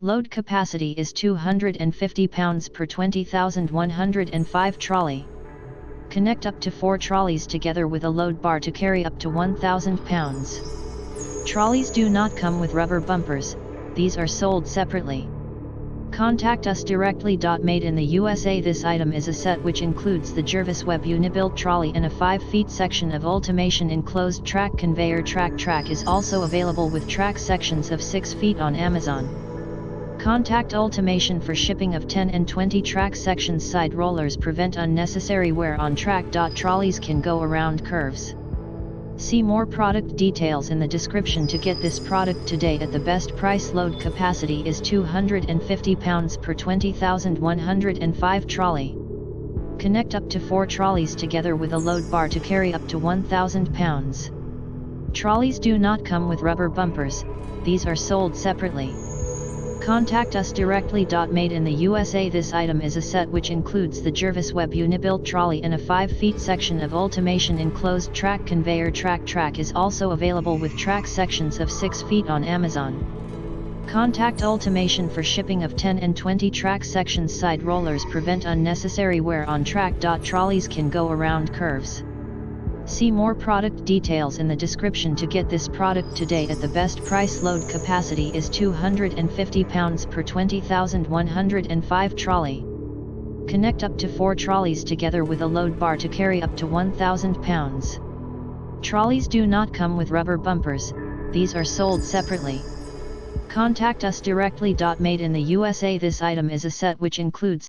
Load capacity is 250 pounds per 20,105 trolley. Connect up to 4 trolleys together with a load bar to carry up to 1,000 pounds. Trolleys do not come with rubber bumpers, these are sold separately. Contact us directly. Made in the USA. This item is a set which includes the Jervis Webb Unibilt trolley and a 5 feet section of Ultimation enclosed track conveyor. Track is also available with track sections of 6 feet on Amazon. Contact Ultimation for shipping of 10 and 20 track sections. Side rollers prevent unnecessary wear on track. Trolleys can go around curves. See more product details in the description to get this product today at the best price. Load capacity is 250 pounds per 20,105 trolley. Connect up to 4 trolleys together with a load bar to carry up to 1,000 pounds. Trolleys do not come with rubber bumpers, these are sold separately. Contact us directly. Made in the USA. This item is a set which includes the Jervis Webb Unibilt trolley and a 5 feet section of Ultimation enclosed track conveyor. Track is also available with track sections of 6 feet on Amazon. Contact Ultimation for shipping of 10 and 20 track sections. Side rollers prevent unnecessary wear on track. Trolleys can go around curves. See more product details in the description to get this product today at the best price. Load capacity is 250 pounds per 20,105 trolley. Connect up to 4 trolleys together with a load bar to carry up to 1,000 pounds. Trolleys do not come with rubber bumpers, these are sold separately. Contact us directly. Made in the USA. This item is a set which includes